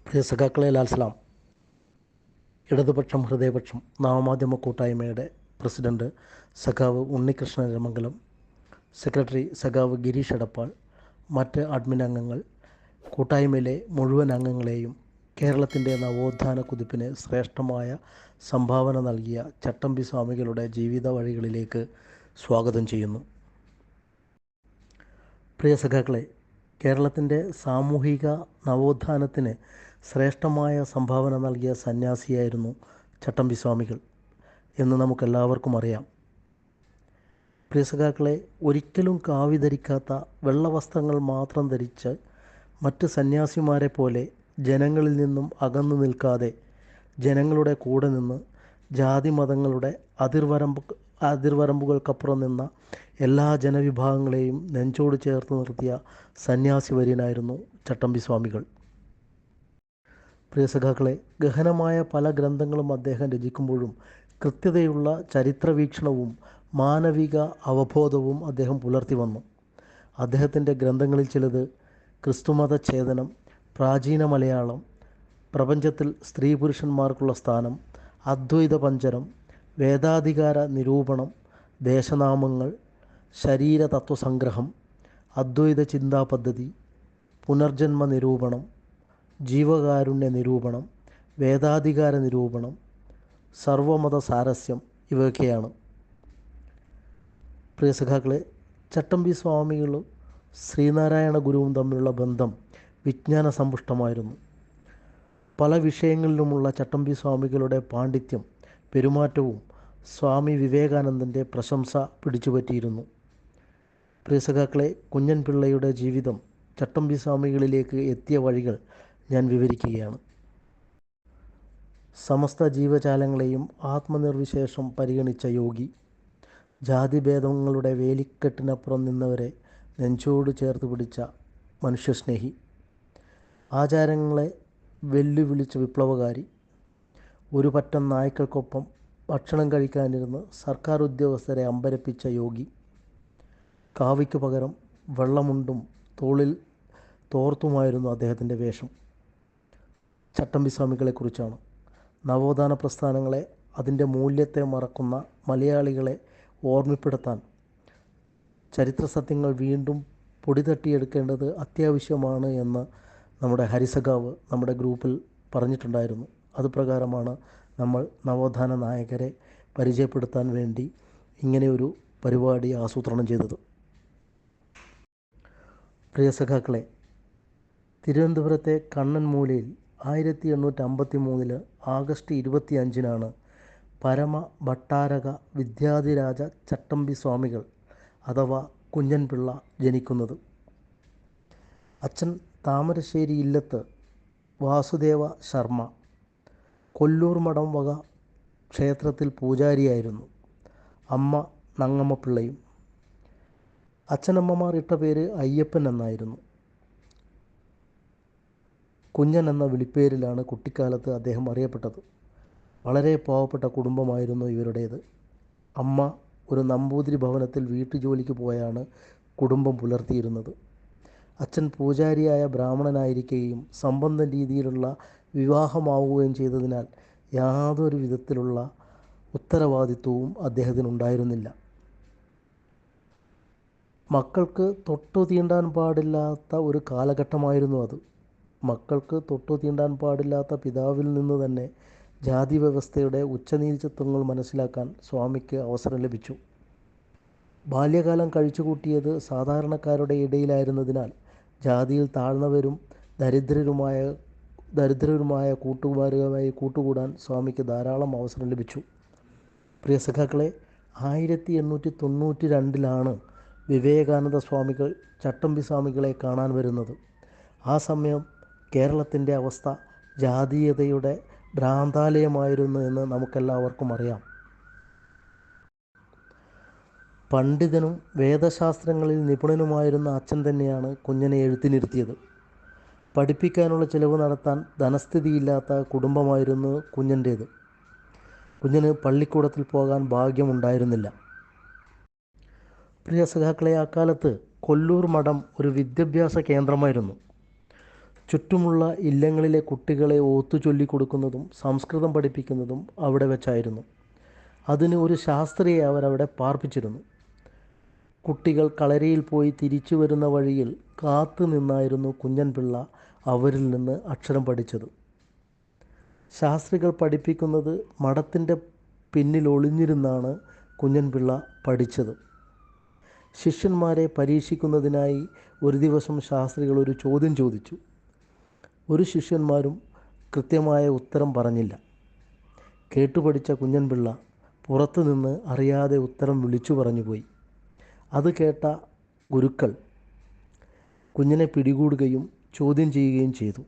പ്രിയ സഖാക്കളെ ലാൽസലാം. ഇടതുപക്ഷം ഹൃദയപക്ഷം നവമാധ്യമ കൂട്ടായ്മയുടെ പ്രസിഡന്റ് സഖാവ് ഉണ്ണികൃഷ്ണൻ രമംഗലം, സെക്രട്ടറി സഖാവ് ഗിരീഷ് എടപ്പാൾ, മറ്റ് അഡ്മിൻ അംഗങ്ങൾ, കൂട്ടായ്മയിലെ മുഴുവൻ അംഗങ്ങളെയും കേരളത്തിൻ്റെ നവോത്ഥാന കുതിപ്പിന് ശ്രേഷ്ഠമായ സംഭാവന നൽകിയ ചട്ടമ്പി സ്വാമികളുടെ ജീവിത വഴികളിലേക്ക് സ്വാഗതം ചെയ്യുന്നു. പ്രിയ സഖാക്കളെ, കേരളത്തിൻ്റെ സാമൂഹിക നവോത്ഥാനത്തിന് ശ്രേഷ്ഠമായ സംഭാവന നൽകിയ സന്യാസിയായിരുന്നു ചട്ടമ്പി സ്വാമികൾ എന്ന് നമുക്കെല്ലാവർക്കും അറിയാം. പ്രിയ സഖാക്കളെ, ഒരിക്കലും കാവി ധരിക്കാത്ത വെള്ളവസ്ത്രങ്ങൾ മാത്രം ധരിച്ച് മറ്റ് സന്യാസിമാരെ പോലെ ജനങ്ങളിൽ നിന്നും അകന്നു നിൽക്കാതെ ജനങ്ങളുടെ കൂടെ നിന്ന് ജാതി മതങ്ങളുടെ അതിർവരമ്പുകൾക്കപ്പുറം നിന്ന എല്ലാ ജനവിഭാഗങ്ങളെയും നെഞ്ചോട് ചേർത്ത് നിർത്തിയ സന്യാസി വര്യനായിരുന്നു ചട്ടമ്പി സ്വാമികൾ. പ്രിയ സഖാക്കളെ, ഗഹനമായ പല ഗ്രന്ഥങ്ങളും അദ്ദേഹം രചിക്കുമ്പോഴും കൃത്യതയുള്ള ചരിത്രവീക്ഷണവും മാനവിക അവബോധവും അദ്ദേഹം പുലർത്തി വന്നു. അദ്ദേഹത്തിൻ്റെ ഗ്രന്ഥങ്ങളിൽ ചിലത് ക്രിസ്തുമത ഛേദനം, പ്രാചീന മലയാളം, പ്രപഞ്ചത്തിൽ സ്ത്രീ പുരുഷന്മാർക്കുള്ള സ്ഥാനം, അദ്വൈത പഞ്ചരം, വേദാധികാര നിരൂപണം, ദേശനാമങ്ങൾ, ശരീര തത്വസംഗ്രഹം, അദ്വൈത ചിന്താ പദ്ധതി, പുനർജന്മ നിരൂപണം, ജീവകാരുണ്യ നിരൂപണം, വേദാധികാര നിരൂപണം, സർവമത സാരസ്യം ഇവയൊക്കെയാണ്. പ്രിയ സഖാക്കളെ, ചട്ടമ്പി സ്വാമികളും ശ്രീനാരായണ ഗുരുവും തമ്മിലുള്ള ബന്ധം വിജ്ഞാന സമ്പുഷ്ടമായിരുന്നു. പല വിഷയങ്ങളിലുമുള്ള ചട്ടമ്പി സ്വാമികളുടെ പാണ്ഡിത്യം, പെരുമാറ്റവും സ്വാമി വിവേകാനന്ദൻ്റെ പ്രശംസ പിടിച്ചുപറ്റിയിരുന്നു. പ്രിയ സഖാക്കളെ, കുഞ്ഞൻ പിള്ളയുടെ ജീവിതം ചട്ടമ്പി സ്വാമികളിലേക്ക് എത്തിയ വഴികൾ ഞാൻ വിവരിക്കുകയാണ്. സമസ്ത ജീവജാലങ്ങളെയും ആത്മനിർവിശേഷം പരിഗണിച്ച യോഗി, ജാതിഭേദങ്ങളുടെ വേലിക്കെട്ടിനപ്പുറം നിന്നവരെ നെഞ്ചോട് ചേർത്ത് പിടിച്ച മനുഷ്യസ്നേഹി, ആചാരങ്ങളെ വെല്ലുവിളിച്ച വിപ്ലവകാരി, ഒരു പറ്റം നായ്ക്കൾക്കൊപ്പം ഭക്ഷണം കഴിക്കാനിരുന്ന് സർക്കാർ ഉദ്യോഗസ്ഥരെ അമ്പരപ്പിച്ച യോഗി, കാവിക്ക് പകരം വെള്ളമുണ്ടും തോളിൽ തോർത്തുമായിരുന്നു അദ്ദേഹത്തിൻ്റെ വേഷം. ചട്ടമ്പി സ്വാമികളെക്കുറിച്ചാണ്. നവോത്ഥാന പ്രസ്ഥാനങ്ങളെ, അതിൻ്റെ മൂല്യത്തെ മറക്കുന്ന മലയാളികളെ ഓർമ്മപ്പെടുത്താൻ ചരിത്ര സത്യങ്ങൾ വീണ്ടും പൊടി തട്ടിയെടുക്കേണ്ടത് അത്യാവശ്യമാണ് എന്ന് നമ്മുടെ ഹരിസഖാവ് നമ്മുടെ ഗ്രൂപ്പിൽ പറഞ്ഞിട്ടുണ്ടായിരുന്നു. അതുപ്രകാരമാണ് നമ്മൾ നവോത്ഥാന നായകരെ പരിചയപ്പെടുത്താൻ വേണ്ടി ഇങ്ങനെയൊരു പരിപാടി ആസൂത്രണം ചെയ്തത്. പ്രിയ സഖാക്കളെ, തിരുവനന്തപുരത്തെ കണ്ണൻമൂലയിൽ 1853 ആഗസ്റ്റ് 25 പരമ ഭട്ടാരക വിദ്യാധിരാജ ചട്ടമ്പി സ്വാമികൾ അഥവാ കുഞ്ഞൻപിള്ള ജനിക്കുന്നത്. അച്ഛൻ താമരശ്ശേരി ഇല്ലത്ത് വാസുദേവ ശർമ്മ കൊല്ലൂർ മഠം വക ക്ഷേത്രത്തിൽ പൂജാരിയായിരുന്നു. അമ്മ നങ്ങമ്മ പിള്ളയും. അച്ഛനമ്മമാർ ഇട്ട പേര് അയ്യപ്പൻ എന്നായിരുന്നു. കുഞ്ഞൻ എന്ന വിളിപ്പേരിലാണ് കുട്ടിക്കാലത്ത് അദ്ദേഹം അറിയപ്പെട്ടത്. വളരെ പാവപ്പെട്ട കുടുംബമായിരുന്നു ഇവരുടേത്. അമ്മ ഒരു നമ്പൂതിരി ഭവനത്തിൽ വീട്ടുജോലിക്ക് പോയാണ് കുടുംബം പുലർത്തിയിരുന്നത്. അച്ഛൻ പൂജാരിയായ ബ്രാഹ്മണനായിരിക്കുകയും സംബന്ധ രീതിയിലുള്ള വിവാഹമാവുകയും ചെയ്തതിനാൽ യാതൊരു വിധത്തിലുള്ള ഉത്തരവാദിത്വവും അദ്ദേഹത്തിനുണ്ടായിരുന്നില്ല. മക്കൾക്ക് തൊട്ടു തീണ്ടാൻ പാടില്ലാത്ത ഒരു കാലഘട്ടമായിരുന്നു അത്. മക്കൾക്ക് തൊട്ടു തീണ്ടാൻ പാടില്ലാത്ത പിതാവിൽ നിന്ന് തന്നെ ജാതി വ്യവസ്ഥയുടെ ഉച്ചനീചത്വങ്ങൾ മനസ്സിലാക്കാൻ സ്വാമിക്ക് അവസരം ലഭിച്ചു. ബാല്യകാലം കഴിച്ചുകൂട്ടിയത് സാധാരണക്കാരുടെ ഇടയിലായിരുന്നതിനാൽ ജാതിയിൽ താഴ്ന്നവരും ദരിദ്രരുമായ കൂട്ടുകാരുമായി കൂട്ടുകൂടാൻ സ്വാമിക്ക് ധാരാളം അവസരം ലഭിച്ചു. പ്രിയ സഖാക്കളെ, 1892 വിവേകാനന്ദ സ്വാമികൾ ചട്ടമ്പി സ്വാമികളെ കാണാൻ വരുന്നത്. ആ സമയം കേരളത്തിൻ്റെ അവസ്ഥ ജാതീയതയുടെ ഭ്രാന്താലയമായിരുന്നു എന്ന് നമുക്കെല്ലാവർക്കും അറിയാം. പണ്ഡിതനും വേദശാസ്ത്രങ്ങളിൽ നിപുണനുമായിരുന്ന അച്ഛൻ തന്നെയാണ് കുഞ്ഞനെ എഴുത്തിനിരുത്തിയത്. പഠിപ്പിക്കാനുള്ള ചിലവ് നടത്താൻ ധനസ്ഥിതിയില്ലാത്ത കുടുംബമായിരുന്നു കുഞ്ഞൻ്റേത്. കുഞ്ഞിന് പള്ളിക്കൂടത്തിൽ പോകാൻ ഭാഗ്യമുണ്ടായിരുന്നില്ല. പ്രിയ സഖാക്കളെ, അക്കാലത്ത് കൊല്ലൂർ മഠം ഒരു വിദ്യാഭ്യാസ കേന്ദ്രമായിരുന്നു. ചുറ്റുമുള്ള ഇല്ലങ്ങളിലെ കുട്ടികളെ ഓത്തുചൊല്ലിക്കൊടുക്കുന്നതും സംസ്കൃതം പഠിപ്പിക്കുന്നതും അവിടെ വെച്ചായിരുന്നു. അതിന് ഒരു ശാസ്ത്രിയെ അവരവിടെ പാർപ്പിച്ചിരുന്നു. കുട്ടികൾ കളരിയിൽ പോയി തിരിച്ചു വരുന്ന വഴിയിൽ കാത്തു നിന്നായിരുന്നു കുഞ്ഞൻപിള്ള അവരിൽ നിന്ന് അക്ഷരം പഠിച്ചത്. ശാസ്ത്രികൾ പഠിപ്പിക്കുന്നത് മഠത്തിൻ്റെ പിന്നിൽ ഒളിഞ്ഞിരുന്നാണ് കുഞ്ഞൻപിള്ള പഠിച്ചത്. ശിഷ്യന്മാരെ പരീക്ഷിക്കുന്നതിനായി ഒരു ദിവസം ശാസ്ത്രികൾ ഒരു ചോദ്യം ചോദിച്ചു. ഒരു ശിഷ്യന്മാരും കൃത്യമായ ഉത്തരം പറഞ്ഞില്ല. കേട്ടുപഠിച്ച കുഞ്ഞൻപിള്ള പുറത്തു നിന്ന് അറിയാതെ ഉത്തരം വിളിച്ചു പറഞ്ഞുപോയി. അത് കേട്ട ഗുരുക്കൾ കുഞ്ഞിനെ പിടികൂടുകയും ചോദ്യം ചെയ്യുകയും ചെയ്തു.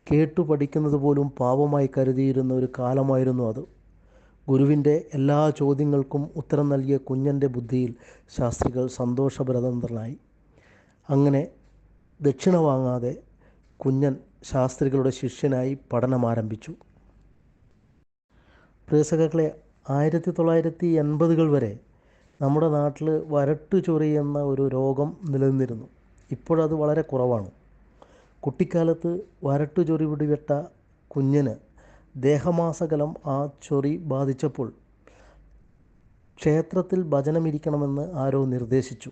കേട്ടു പഠിക്കുന്നത് പോലും പാപമായി കരുതിയിരുന്ന ഒരു കാലമായിരുന്നു അത്. ഗുരുവിൻ്റെ എല്ലാ ചോദ്യങ്ങൾക്കും ഉത്തരം നൽകിയ കുഞ്ഞൻ്റെ ബുദ്ധിയിൽ ശാസ്ത്രികൾ സന്തോഷഭരിതരായി. അങ്ങനെ ദക്ഷിണ വാങ്ങാതെ കുഞ്ഞൻ ശാസ്ത്രികളുടെ ശിഷ്യനായി പഠനം ആരംഭിച്ചു. പ്രിയ സഖാക്കളെ, 1980-കൾ വരെ നമ്മുടെ നാട്ടിൽ വരട്ടുചൊറി എന്ന ഒരു രോഗം നിലനിന്നിരുന്നു. ഇപ്പോഴത് വളരെ കുറവാണ്. കുട്ടിക്കാലത്ത് വരട്ടുചൊറി പിടിപെട്ട കുഞ്ഞിന് ദേഹമാസകലം ആ ചൊറി ബാധിച്ചപ്പോൾ ക്ഷേത്രത്തിൽ ഭജനമിരിക്കണമെന്ന് ആരോ നിർദ്ദേശിച്ചു.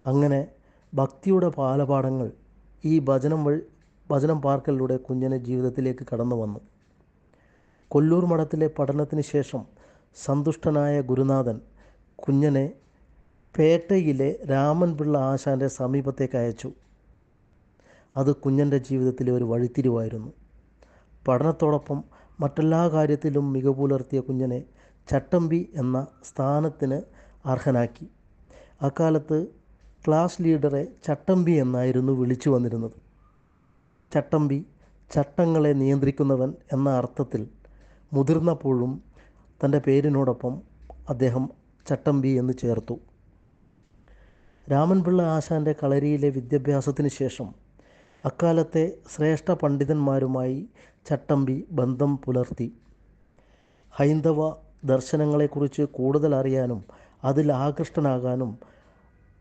അങ്ങനെ ഭക്തിയുടെ ബാലപാഠങ്ങൾ ഈ ഭജനം പാർക്കലിലൂടെ കുഞ്ഞിന് ജീവിതത്തിലേക്ക് കടന്നു വന്നു. കൊല്ലൂർ മഠത്തിലെ പഠനത്തിന് ശേഷം സന്തുഷ്ടനായ ഗുരുനാഥൻ കുഞ്ഞനെ പേട്ടയിലെ രാമൻപിള്ള ആശാൻ്റെ സമീപത്തേക്ക് അയച്ചു. അത് കുഞ്ഞൻ്റെ ജീവിതത്തിലെ ഒരു വഴിത്തിരിവായിരുന്നു. പഠനത്തോടൊപ്പം മറ്റെല്ലാ കാര്യത്തിലും മികവ് പുലർത്തിയ കുഞ്ഞനെ ചട്ടമ്പി എന്ന സ്ഥാനത്തിന് അർഹനാക്കി. അക്കാലത്ത് ക്ലാസ് ലീഡറെ ചട്ടമ്പി എന്നായിരുന്നു വിളിച്ചു വന്നിരുന്നത്. ചട്ടമ്പി ചട്ടങ്ങളെ നിയന്ത്രിക്കുന്നവൻ എന്ന അർത്ഥത്തിൽ മുതിർന്നപ്പോഴും തൻ്റെ പേരിനോടൊപ്പം അദ്ദേഹം ചട്ടമ്പി എന്ന് ചേർത്തു. രാമൻപിള്ള ആശാൻ്റെ കളരിയിലെ വിദ്യാഭ്യാസത്തിന് ശേഷം അക്കാലത്തെ ശ്രേഷ്ഠ പണ്ഡിതന്മാരുമായി ചട്ടമ്പി ബന്ധം പുലർത്തി. ഹൈന്ദവ ദർശനങ്ങളെക്കുറിച്ച് കൂടുതൽ അറിയാനും അതിൽ ആകൃഷ്ടനാകാനും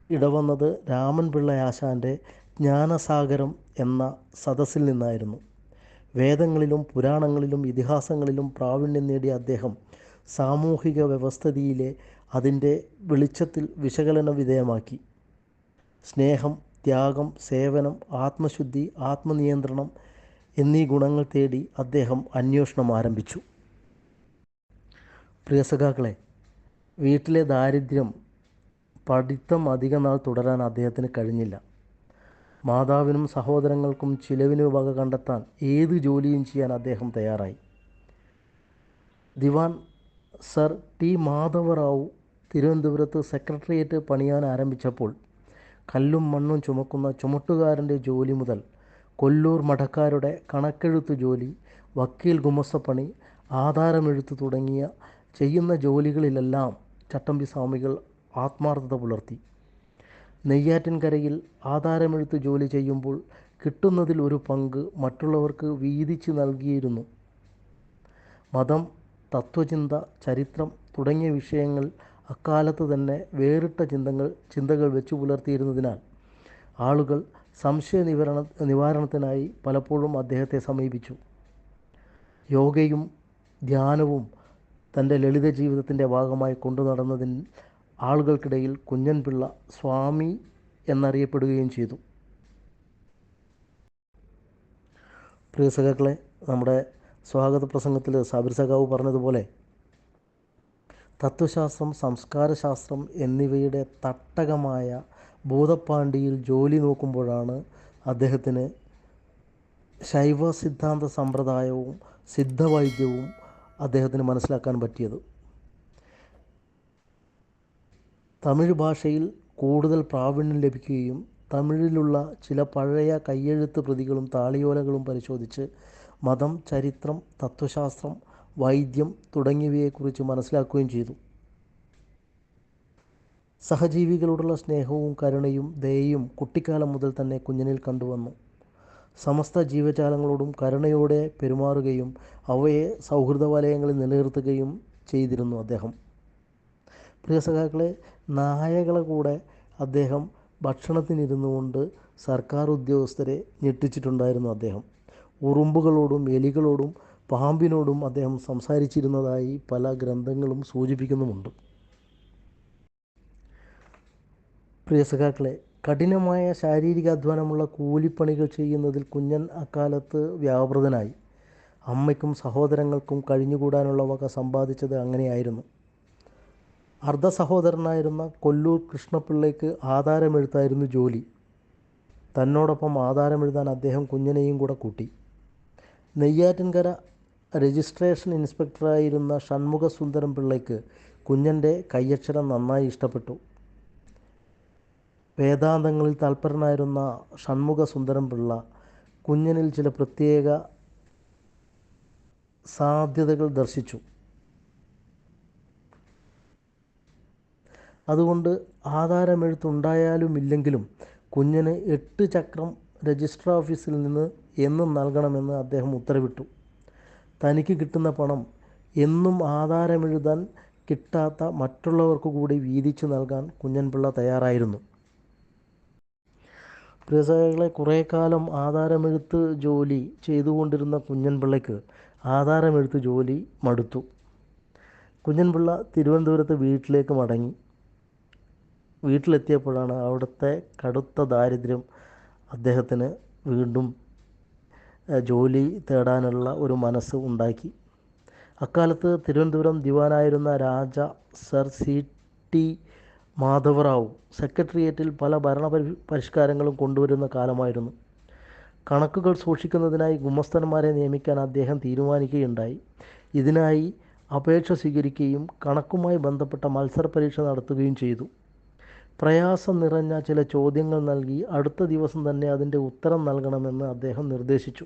ഇടവന്നത് രാമൻപിള്ള ആശാൻ്റെ ജ്ഞാനസാഗരം എന്ന സദസ്സിൽ നിന്നായിരുന്നു. വേദങ്ങളിലും പുരാണങ്ങളിലും ഇതിഹാസങ്ങളിലും പ്രാവീണ്യം നേടിയ അദ്ദേഹം സാമൂഹിക വ്യവസ്ഥിതിയിലെ അതിൻ്റെ വെളിച്ചത്തിൽ വിശകലന വിധേയമാക്കി. സ്നേഹം, ത്യാഗം, സേവനം, ആത്മശുദ്ധി, ആത്മനിയന്ത്രണം എന്നീ ഗുണങ്ങൾ തേടി അദ്ദേഹം അന്വേഷണം ആരംഭിച്ചു. പ്രിയ സഖാക്കളെ, വീട്ടിലെ ദാരിദ്ര്യം പഠിത്തം അധികനാൾ തുടരാൻ അദ്ദേഹത്തിന് കഴിഞ്ഞില്ല. മാതാവിനും സഹോദരങ്ങൾക്കും ചിലവിന് വക കണ്ടെത്താൻ ഏത് ജോലിയും ചെയ്യാൻ അദ്ദേഹം തയ്യാറായി. ദിവാൻ സർ ടി മാധവറാവു തിരുവനന്തപുരത്ത് സെക്രട്ടേറിയറ്റ് പണിയാൻ ആരംഭിച്ചപ്പോൾ കല്ലും മണ്ണും ചുമക്കുന്ന ചുമട്ടുകാരൻ്റെ ജോലി മുതൽ കൊല്ലൂർ മഠക്കാരുടെ കണക്കെഴുത്ത് ജോലി, വക്കീൽ ഗുമസ്തപ്പണി, ആധാരമെഴുത്ത് തുടങ്ങിയ ചെയ്യുന്ന ജോലികളിലെല്ലാം ചട്ടമ്പി സ്വാമികൾ ആത്മാർത്ഥത പുലർത്തി. നെയ്യാറ്റിൻകരയിൽ ആധാരമെഴുത്ത് ജോലി ചെയ്യുമ്പോൾ കിട്ടുന്നതിൽ ഒരു പങ്ക് മറ്റുള്ളവർക്ക് വീതിച്ച് നൽകിയിരുന്നു. മതം, തത്വചിന്ത, ചരിത്രം തുടങ്ങിയ വിഷയങ്ങൾ അക്കാലത്ത് തന്നെ വേറിട്ട ചിന്തകൾ വെച്ചു പുലർത്തിയിരുന്നതിനാൽ ആളുകൾ സംശയ നിവാരണത്തിനായി പലപ്പോഴും അദ്ദേഹത്തെ സമീപിച്ചു. യോഗയും ധ്യാനവും തൻ്റെ ലളിത ജീവിതത്തിൻ്റെ ഭാഗമായി കൊണ്ടു നടന്നതിൽ ആളുകൾക്കിടയിൽ കുഞ്ഞൻപിള്ള സ്വാമി എന്നറിയപ്പെടുകയും ചെയ്തു. പ്രിയ സഖാക്കളെ, നമ്മുടെ സ്വാഗത പ്രസംഗത്തിൽ സാബിർ സഖാവ് പറഞ്ഞതുപോലെ തത്വശാസ്ത്രം, സംസ്കാരശാസ്ത്രം എന്നിവയുടെ തട്ടകമായ ഭൂതപ്പാണ്ടിയിൽ ജോലി നോക്കുമ്പോഴാണ് അദ്ദേഹത്തിന് ശൈവ സിദ്ധാന്ത സമ്പ്രദായവും സിദ്ധവൈദ്യവും അദ്ദേഹത്തിന് മനസ്സിലാക്കാൻ പറ്റിയത്. തമിഴ് ഭാഷയിൽ കൂടുതൽ പ്രാവീണ്യം ലഭിക്കുകയും തമിഴിലുള്ള ചില പഴയ കയ്യെഴുത്ത് പ്രതികളും താളിയോലകളും പരിശോധിച്ച് മതം, ചരിത്രം, തത്വശാസ്ത്രം, വൈദ്യം തുടങ്ങിയവയെക്കുറിച്ച് മനസ്സിലാക്കുകയും ചെയ്തു. സഹജീവികളോടുള്ള സ്നേഹവും കരുണയും ദയയും കുട്ടിക്കാലം മുതൽ തന്നെ കുഞ്ഞനിൽ കണ്ടുവന്നു. സമസ്ത ജീവജാലങ്ങളോടും കരുണയോടെ പെരുമാറുകയും അവയെ സൗഹൃദ വലയങ്ങളിൽ നിലനിർത്തുകയും ചെയ്തിരുന്നു അദ്ദേഹം. പ്രിയ സഖാക്കളെ, നായകളെ കൂടെ അദ്ദേഹം ഭക്ഷണത്തിനിരുന്നു കൊണ്ട് സർക്കാർ ഉദ്യോഗസ്ഥരെ ഞെട്ടിച്ചിട്ടുണ്ടായിരുന്നു അദ്ദേഹം. ഉറുമ്പുകളോടും എലികളോടും പാമ്പിനോടും അദ്ദേഹം സംസാരിച്ചിരുന്നതായി പല ഗ്രന്ഥങ്ങളും സൂചിപ്പിക്കുന്നുമുണ്ട്. പ്രിയ സഖാക്കളെ, കഠിനമായ ശാരീരികാധ്വാനമുള്ള കൂലിപ്പണികൾ ചെയ്യുന്നതിൽ കുഞ്ഞൻ അക്കാലത്ത് വ്യാപൃതനായി. അമ്മയ്ക്കും സഹോദരങ്ങൾക്കും കഴിഞ്ഞുകൂടാനുള്ള വക സമ്പാദിച്ചത് അങ്ങനെയായിരുന്നു. അർദ്ധ സഹോദരനായിരുന്ന കൊല്ലൂർ കൃഷ്ണപിള്ളയ്ക്ക് ആധാരമെഴുത്തായിരുന്നു ജോലി. തന്നോടൊപ്പം ആധാരമെഴുതാൻ അദ്ദേഹം കുഞ്ഞനെയും കൂടെ കൂട്ടി. നെയ്യാറ്റിൻകര രജിസ്ട്രേഷൻ ഇൻസ്പെക്ടറായിരുന്ന ഷൺമുഖസുന്ദരം പിള്ളയ്ക്ക് കുഞ്ഞൻ്റെ കയ്യക്ഷരം നന്നായി ഇഷ്ടപ്പെട്ടു. വേദാന്തങ്ങളിൽ തൽപരനായിരുന്ന ഷൺമുഖസുന്ദരം പിള്ള കുഞ്ഞനിൽ ചില പ്രത്യേക സാധ്യതകൾ ദർശിച്ചു. അതുകൊണ്ട് ആധാരമെഴുത്തുണ്ടായാലും ഇല്ലെങ്കിലും കുഞ്ഞന് 8 ചക്രം രജിസ്റ്റർ ഓഫീസിൽ നിന്ന് എന്നും നൽകണമെന്ന് അദ്ദേഹം ഉത്തരവിട്ടു. തനിക്ക് കിട്ടുന്ന പണം എന്നും ആധാരമെഴുതാൻ കിട്ടാത്ത മറ്റുള്ളവർക്ക് കൂടി വീതിച്ചു നൽകാൻ കുഞ്ഞൻപിള്ള തയ്യാറായിരുന്നു. പ്രിയസഖാക്കളെ, കുറേ കാലം ആധാരമെഴുത്ത് ജോലി ചെയ്തുകൊണ്ടിരുന്ന കുഞ്ഞൻപിള്ളയ്ക്ക് ആധാരമെഴുത്ത് ജോലി മടുത്തു. കുഞ്ഞൻപിള്ള തിരുവനന്തപുരത്ത് വീട്ടിലേക്ക് മടങ്ങി. വീട്ടിലെത്തിയപ്പോഴാണ് അവിടുത്തെ കടുത്ത ദാരിദ്ര്യം അദ്ദേഹത്തിന് വീണ്ടും ജോലി തേടാനുള്ള ഒരു മനസ്സ് ഉണ്ടാക്കി. അക്കാലത്ത് തിരുവനന്തപുരം ദിവാനായിരുന്ന രാജ സർ C.T. മാധവറാവു സെക്രട്ടേറിയറ്റിൽ പല പരിഷ്കാരങ്ങളും കൊണ്ടുവരുന്ന കാലമായിരുന്നു. കണക്കുകൾ സൂക്ഷിക്കുന്നതിനായി ഗുമസ്തന്മാരെ നിയമിക്കാൻ അദ്ദേഹം തീരുമാനിക്കുകയുണ്ടായി. ഇതിനായി അപേക്ഷ സ്വീകരിക്കുകയും കണക്കുമായി ബന്ധപ്പെട്ട മത്സര പരീക്ഷ നടത്തുകയും ചെയ്തു. പ്രയാസം നിറഞ്ഞ ചില ചോദ്യങ്ങൾ നൽകി അടുത്ത ദിവസം തന്നെ അതിൻ്റെ ഉത്തരം നൽകണമെന്ന് അദ്ദേഹം നിർദ്ദേശിച്ചു.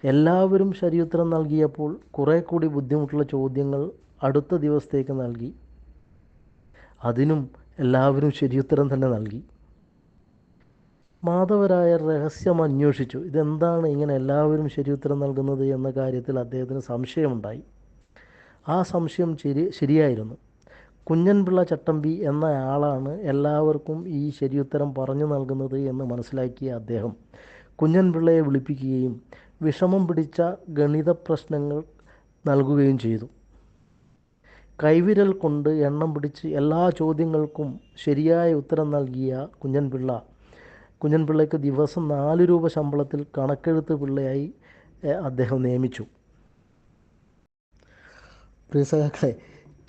എല്ലാവരും ശരിയുത്തരം നൽകിയപ്പോൾ കുറേ കൂടി ബുദ്ധിമുട്ടുള്ള ചോദ്യങ്ങൾ അടുത്ത ദിവസത്തേക്ക് നൽകി. അതിനും എല്ലാവരും ശരിയുത്തരം തന്നെ നൽകി. മാധവരായർ രഹസ്യം അന്വേഷിച്ചു. ഇതെന്താണ് ഇങ്ങനെ എല്ലാവരും ശരിയുത്തരം നൽകുന്നത് എന്ന കാര്യത്തിൽ അദ്ദേഹത്തിന് സംശയമുണ്ടായി. ആ സംശയം ശരിയായിരുന്നു. കുഞ്ഞൻപിള്ള ചട്ടമ്പി എന്നയാളാണ് എല്ലാവർക്കും ഈ ശരിയുത്തരം പറഞ്ഞു നൽകുന്നത് എന്ന് മനസ്സിലാക്കിയ അദ്ദേഹം കുഞ്ഞൻപിള്ളയെ വിളിപ്പിക്കുകയും വിഷമം പിടിച്ച ഗണിത പ്രശ്നങ്ങൾ നൽകുകയും ചെയ്തു. കൈവിരൽ കൊണ്ട് എണ്ണം പിടിച്ച് എല്ലാ ചോദ്യങ്ങൾക്കും ശരിയായ ഉത്തരം നൽകിയ കുഞ്ഞൻപിള്ളയ്ക്ക് ദിവസം 4 രൂപ ശമ്പളത്തിൽ കണക്കെഴുത്ത് പിള്ളയായി അദ്ദേഹം നിയമിച്ചു. പ്രിയ സഖാക്കളെ,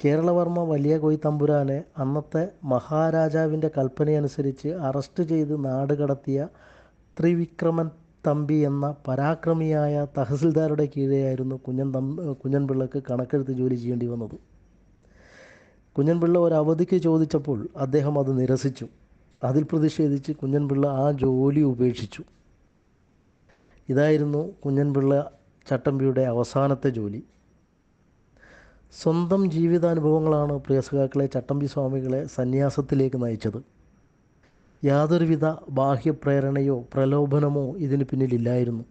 കേരളവർമ്മ വലിയ കൊയ്ത്തമ്പുരാനെ അന്നത്തെ മഹാരാജാവിൻ്റെ കൽപ്പനയനുസരിച്ച് അറസ്റ്റ് ചെയ്ത് നാട് കടത്തിയ ത്രിവിക്രമൻ തമ്പി എന്ന പരാക്രമിയായ തഹസിൽദാരുടെ കീഴെയായിരുന്നു കുഞ്ഞൻപിള്ളക്ക് കണക്കെഴുത്ത് ജോലി ചെയ്യേണ്ടി വന്നത്. കുഞ്ഞൻപിള്ള ഒരു അവധിക്ക് ചോദിച്ചപ്പോൾ അദ്ദേഹം അത് നിരസിച്ചു. അതിൽ പ്രതിഷേധിച്ച് കുഞ്ഞൻപിള്ള ആ ജോലി ഉപേക്ഷിച്ചു. ഇതായിരുന്നു കുഞ്ഞൻപിള്ള ചട്ടമ്പിയുടെ അവസാനത്തെ ജോലി. സ്വന്തം ജീവിതാനുഭവങ്ങളാണ് പ്രിയ സഖാക്കളെ ചട്ടമ്പി സ്വാമികളെ സന്യാസത്തിലേക്ക് നയിച്ചത്. യാതൊരുവിധ ബാഹ്യപ്രേരണയോ പ്രലോഭനമോ ഇതിന് പിന്നിലില്ലായിരുന്നു.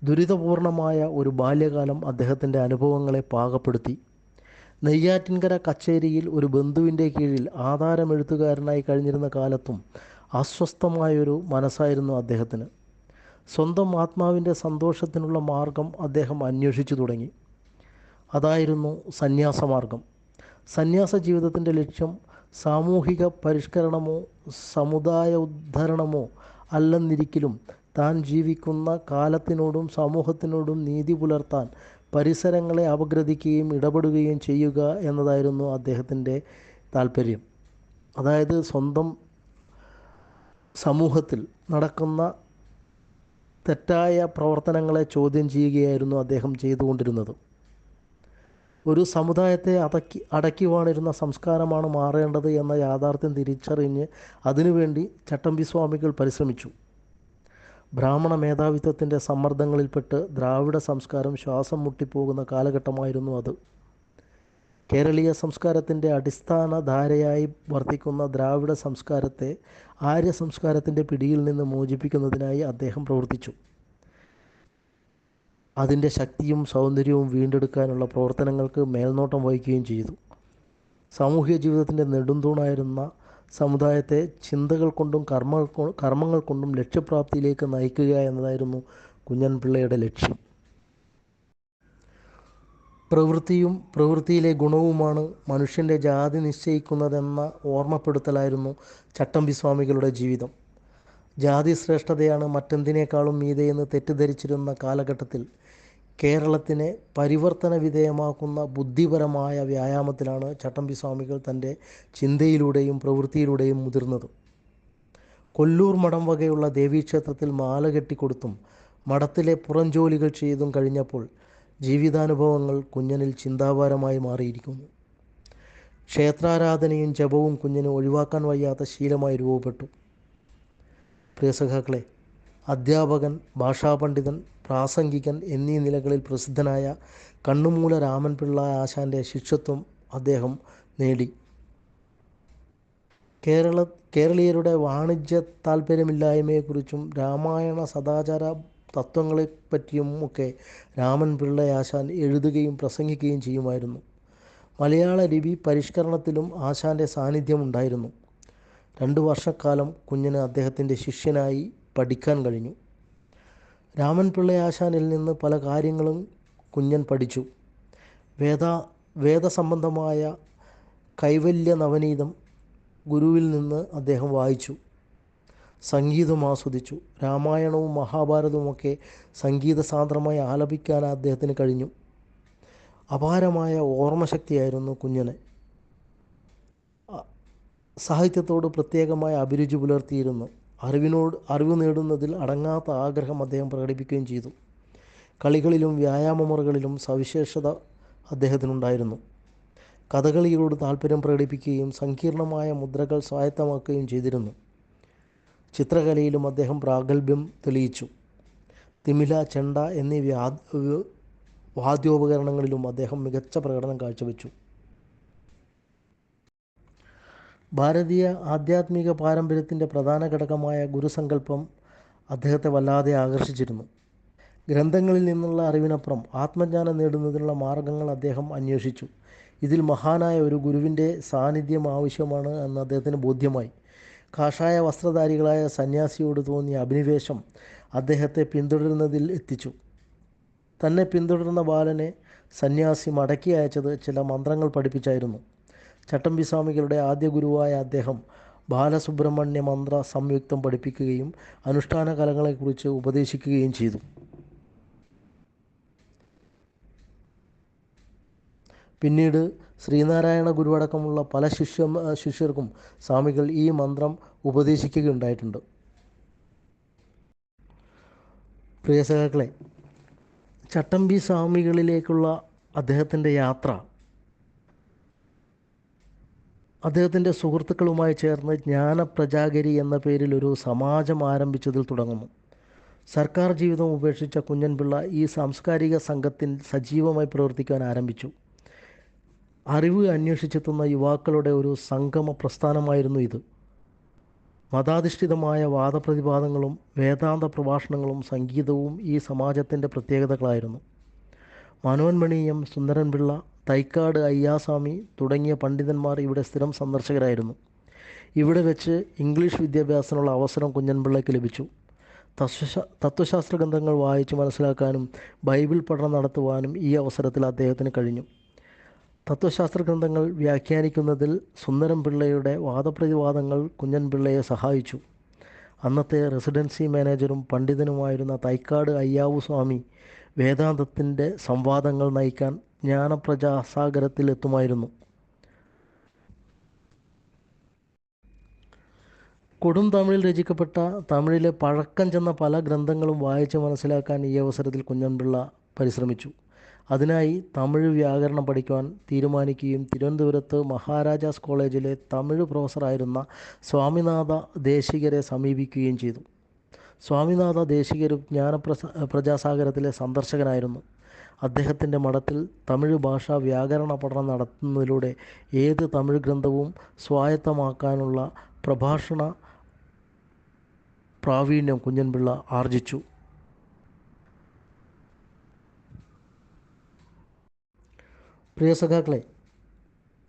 ദുരിതപൂർണമായ ഒരു ബാല്യകാലം അദ്ദേഹത്തിൻ്റെ അനുഭവങ്ങളെ പാകപ്പെടുത്തി. നെയ്യാറ്റിൻകര കച്ചേരിയിൽ ഒരു ബന്ധുവിൻ്റെ കീഴിൽ ആധാരമെഴുത്തുകാരനായി കഴിഞ്ഞിരുന്ന കാലത്തും അസ്വസ്ഥമായൊരു മനസ്സായിരുന്നു അദ്ദേഹത്തിന്. സ്വന്തം ആത്മാവിൻ്റെ സന്തോഷത്തിനുള്ള മാർഗം അദ്ദേഹം അന്വേഷിച്ചു തുടങ്ങി. അതായിരുന്നു സന്യാസമാർഗം. സന്യാസ ജീവിതത്തിൻ്റെ ലക്ഷ്യം സാമൂഹിക പരിഷ്കരണമോ സമുദായ ഉദ്ധരണമോ അല്ലെന്നിരിക്കലും താൻ ജീവിക്കുന്ന കാലത്തിനോടും സമൂഹത്തിനോടും നീതി പുലർത്താൻ പരിസരങ്ങളെ അപഗ്രഥിക്കുകയും ഇടപെടുകയും ചെയ്യുക എന്നതായിരുന്നു അദ്ദേഹത്തിൻ്റെ താല്പര്യം. അതായത് സ്വന്തം സമൂഹത്തിൽ നടക്കുന്ന തെറ്റായ പ്രവർത്തനങ്ങളെ ചോദ്യം ചെയ്യുകയായിരുന്നു അദ്ദേഹം ചെയ്തുകൊണ്ടിരുന്നത്. ഒരു സമുദായത്തെ അടക്കി വാണിരുന്ന സംസ്കാരമാണ് മാറേണ്ടത് എന്ന യാഥാർത്ഥ്യം തിരിച്ചറിഞ്ഞ് അതിനുവേണ്ടി ചട്ടമ്പി സ്വാമികൾ പരിശ്രമിച്ചു. ബ്രാഹ്മണ മേധാവിത്വത്തിൻ്റെ സമ്മർദ്ദങ്ങളിൽപ്പെട്ട് ദ്രാവിഡ സംസ്കാരം ശ്വാസം മുട്ടിപ്പോകുന്ന കാലഘട്ടമായിരുന്നു അത്. കേരളീയ സംസ്കാരത്തിൻ്റെ അടിസ്ഥാന ധാരയായി വർത്തിക്കുന്ന ദ്രാവിഡ സംസ്കാരത്തെ ആര്യ സംസ്കാരത്തിൻ്റെ പിടിയിൽ നിന്ന് മോചിപ്പിക്കുന്നതിനായി അദ്ദേഹം പ്രവർത്തിച്ചു. അതിൻ്റെ ശക്തിയും സൗന്ദര്യവും വീണ്ടെടുക്കാനുള്ള പ്രവർത്തനങ്ങൾക്ക് മേൽനോട്ടം വഹിക്കുകയും ചെയ്തു. സാമൂഹിക ജീവിതത്തിൻ്റെ നെടുന്തൂണായിരുന്ന സമുദായത്തെ ചിന്തകൾ കൊണ്ടും കർമ്മങ്ങൾ കൊണ്ടും ലക്ഷ്യപ്രാപ്തിയിലേക്ക് നയിക്കുക എന്നതായിരുന്നു കുഞ്ഞൻപിള്ളയുടെ ലക്ഷ്യം. പ്രവൃത്തിയും പ്രവൃത്തിയിലെ ഗുണവുമാണ് മനുഷ്യൻ്റെ ജാതി നിശ്ചയിക്കുന്നതെന്ന ഓർമ്മപ്പെടുത്തലായിരുന്നു ചട്ടമ്പി സ്വാമികളുടെ ജീവിതം. ജാതി ശ്രേഷ്ഠതയാണ് മറ്റെന്തിനേക്കാളും മീതെയെന്ന് തെറ്റിദ്ധരിച്ചിരുന്ന കാലഘട്ടത്തിൽ കേരളത്തിനെ പരിവർത്തന വിധേയമാക്കുന്ന ബുദ്ധിപരമായ വ്യായാമത്തിലാണ് ചട്ടമ്പി സ്വാമികൾ തൻ്റെ ചിന്തയിലൂടെയും പ്രവൃത്തിയിലൂടെയും മുതിർന്നത്. കൊല്ലൂർ മഠം വകയുള്ള ദേവീക്ഷേത്രത്തിൽ മാല കെട്ടിക്കൊടുത്തും മഠത്തിലെ പുറംജോലികൾ ചെയ്തും കഴിഞ്ഞപ്പോൾ ജീവിതാനുഭവങ്ങൾ കുഞ്ഞനിൽ ചിന്താഭാരമായി മാറിയിരിക്കുന്നു. ക്ഷേത്രാരാധനയും ജപവും കുഞ്ഞിന് ഒഴിവാക്കാൻ വയ്യാത്ത ശീലമായി രൂപപ്പെട്ടു. പ്രിയ സഖാക്കളെ, അധ്യാപകൻ, ഭാഷാപണ്ഡിതൻ, പ്രാസംഗികൻ എന്നീ നിലകളിൽ പ്രസിദ്ധനായ കണ്ണുമൂല രാമൻപിള്ള ആശാൻ്റെ ശിഷ്യത്വം അദ്ദേഹം നേടി. കേരളീയരുടെ വാണിജ്യ താൽപ്പര്യമില്ലായ്മയെക്കുറിച്ചും രാമായണ സദാചാര തത്വങ്ങളെപ്പറ്റിയും ഒക്കെ രാമൻപിള്ള ആശാൻ എഴുതുകയും പ്രസംഗിക്കുകയും ചെയ്യുമായിരുന്നു. മലയാള ലിപി പരിഷ്കരണത്തിലും ആശാൻ്റെ സാന്നിധ്യമുണ്ടായിരുന്നു. 2 വർഷക്കാലം കുഞ്ഞിന് അദ്ദേഹത്തിൻ്റെ ശിഷ്യനായി പഠിക്കാൻ കഴിഞ്ഞു. രാമൻപിള്ള ആശാനിൽ നിന്ന് പല കാര്യങ്ങളും കുഞ്ഞൻ പഠിച്ചു. വേദസംബന്ധമായ കൈവല്യ നവനീതം ഗുരുവിൽ നിന്ന് അദ്ദേഹം വായിച്ചു. സംഗീതം ആസ്വദിച്ചു. രാമായണവും മഹാഭാരതവുമൊക്കെ സംഗീതസാന്ദ്രമായി ആലപിക്കാൻ അദ്ദേഹത്തിന് കഴിഞ്ഞു. അപാരമായ ഓർമ്മശക്തിയായിരുന്നു കുഞ്ഞന്. സാഹിത്യത്തോട് പ്രത്യേകമായ അഭിരുചി പുലർത്തിയിരുന്നു. അറിവ് നേടുന്നതിൽ അടങ്ങാത്ത ആഗ്രഹം അദ്ദേഹം പ്രകടിപ്പിക്കുകയും ചെയ്തു. കളികളിലും വ്യായാമമുറകളിലും സവിശേഷത അദ്ദേഹത്തിനുണ്ടായിരുന്നു. കഥകളിയോട് താല്പര്യം പ്രകടിപ്പിക്കുകയും സങ്കീർണമായ മുദ്രകൾ സ്വായത്തമാക്കുകയും ചെയ്തിരുന്നു. ചിത്രകലയിലും അദ്ദേഹം പ്രാഗൽഭ്യം തെളിയിച്ചു. തിമില, ചെണ്ട എന്നീ വാദ്യോപകരണങ്ങളിലും അദ്ദേഹം മികച്ച പ്രകടനം കാഴ്ചവെച്ചു. ഭാരതീയ ആധ്യാത്മിക പാരമ്പര്യത്തിൻ്റെ പ്രധാന ഘടകമായ ഗുരുസങ്കല്പം അദ്ദേഹത്തെ വല്ലാതെ ആകർഷിച്ചിരുന്നു. ഗ്രന്ഥങ്ങളിൽ നിന്നുള്ള അറിവിനപ്പുറം ആത്മജ്ഞാനം നേടുന്നതിനുള്ള മാർഗങ്ങൾ അദ്ദേഹം അന്വേഷിച്ചു. ഇതിൽ മഹാനായ ഒരു ഗുരുവിൻ്റെ സാന്നിധ്യം ആവശ്യമാണ് എന്ന് അദ്ദേഹത്തിന് ബോധ്യമായി. കാഷായ വസ്ത്രധാരികളായ സന്യാസിയോട് തോന്നിയ അഭിനിവേശം അദ്ദേഹത്തെ പിന്തുടരുന്നതിൽ എത്തിച്ചു. തന്നെ പിന്തുടർന്ന ബാലനെ സന്യാസി മടക്കി അയച്ചത് ചില മന്ത്രങ്ങൾ പഠിപ്പിച്ചായിരുന്നു. ചട്ടമ്പി സ്വാമികളുടെ ആദ്യ ഗുരുവായ അദ്ദേഹം ബാലസുബ്രഹ്മണ്യ മന്ത്ര സംയുക്തം പഠിപ്പിക്കുകയും അനുഷ്ഠാന കലകളെക്കുറിച്ച് ഉപദേശിക്കുകയും ചെയ്തു. പിന്നീട് ശ്രീനാരായണ ഗുരുവടക്കമുള്ള പല ശിഷ്യർക്കും സ്വാമികൾ ഈ മന്ത്രം ഉപദേശിക്കുകയുണ്ടായിട്ടുണ്ട്. പ്രിയ സഖാക്കളെ, ചട്ടമ്പി സ്വാമികളിലേക്കുള്ള അദ്ദേഹത്തിൻ്റെ യാത്ര അദ്ദേഹത്തിൻ്റെ സുഹൃത്തുക്കളുമായി ചേർന്ന് ജ്ഞാനപ്രചാകരി എന്ന പേരിൽ ഒരു സമാജം ആരംഭിച്ചതിൽ തുടങ്ങുന്നു. സർക്കാർ ജീവിതം ഉപേക്ഷിച്ച കുഞ്ഞൻപിള്ള ഈ സാംസ്കാരിക സംഘത്തിൽ സജീവമായി പ്രവർത്തിക്കാൻ ആരംഭിച്ചു. അറിവ് അന്വേഷിച്ചെത്തുന്ന യുവാക്കളുടെ ഒരു സംഗമ പ്രസ്ഥാനമായിരുന്നു ഇത്. മതാധിഷ്ഠിതമായ വാദപ്രതിവാദങ്ങളും വേദാന്ത പ്രഭാഷണങ്ങളും സംഗീതവും ഈ സമാജത്തിൻ്റെ പ്രത്യേകതകളായിരുന്നു. മനോന്മണീയം, സുന്ദരൻപിള്ള, തൈക്കാട് അയ്യാസ്വാമി തുടങ്ങിയ പണ്ഡിതന്മാർ ഇവിടെ സ്ഥിരം സന്ദർശകരായിരുന്നു. ഇവിടെ വെച്ച് ഇംഗ്ലീഷ് വിദ്യാഭ്യാസത്തിനുള്ള അവസരം കുഞ്ഞൻപിള്ളയ്ക്ക് ലഭിച്ചു. തത്വശാസ്ത്ര ഗ്രന്ഥങ്ങൾ വായിച്ച് മനസ്സിലാക്കാനും ബൈബിൾ പഠനം നടത്തുവാനും ഈ അവസരത്തിൽ അദ്ദേഹത്തിന് കഴിഞ്ഞു. തത്വശാസ്ത്ര ഗ്രന്ഥങ്ങൾ വ്യാഖ്യാനിക്കുന്നതിൽ സുന്ദരൻപിള്ളയുടെ വാദപ്രതിവാദങ്ങൾ കുഞ്ഞൻപിള്ളയെ സഹായിച്ചു. അന്നത്തെ റെസിഡൻസി മാനേജറും പണ്ഡിതനുമായിരുന്ന തൈക്കാട് അയ്യാവു സ്വാമി വേദാന്തത്തിൻ്റെ സംവാദങ്ങൾ നയിക്കാൻ ജ്ഞാനപ്രജാസാഗരത്തിൽ എത്തുമായിരുന്നു. കൊടും തമിഴിൽ രചിക്കപ്പെട്ട തമിഴിലെ പഴക്കം ചെന്ന പല ഗ്രന്ഥങ്ങളും വായിച്ച് മനസ്സിലാക്കാൻ ഈ അവസരത്തിൽ കുഞ്ഞൻപിള്ള പരിശ്രമിച്ചു. അതിനായി തമിഴ് വ്യാകരണം പഠിക്കുവാൻ തീരുമാനിക്കുകയും തിരുവനന്തപുരത്ത് മഹാരാജാസ് കോളേജിലെ തമിഴ് പ്രൊഫസറായിരുന്ന സ്വാമിനാഥ ദേശികരെ സമീപിക്കുകയും ചെയ്തു. സ്വാമിനാഥ ദേശികരും പ്രജാസാഗരത്തിലെ സന്ദർശകനായിരുന്നു. അദ്ദേഹത്തിൻ്റെ മഠത്തിൽ തമിഴ് ഭാഷാ വ്യാകരണ പഠനം നടത്തുന്നതിലൂടെ ഏത് തമിഴ് ഗ്രന്ഥവും സ്വായത്തമാക്കാനുള്ള പ്രഭാഷണ പ്രാവീണ്യം കുഞ്ഞൻപിള്ള ആർജിച്ചു. പ്രിയ സഖാക്കളെ,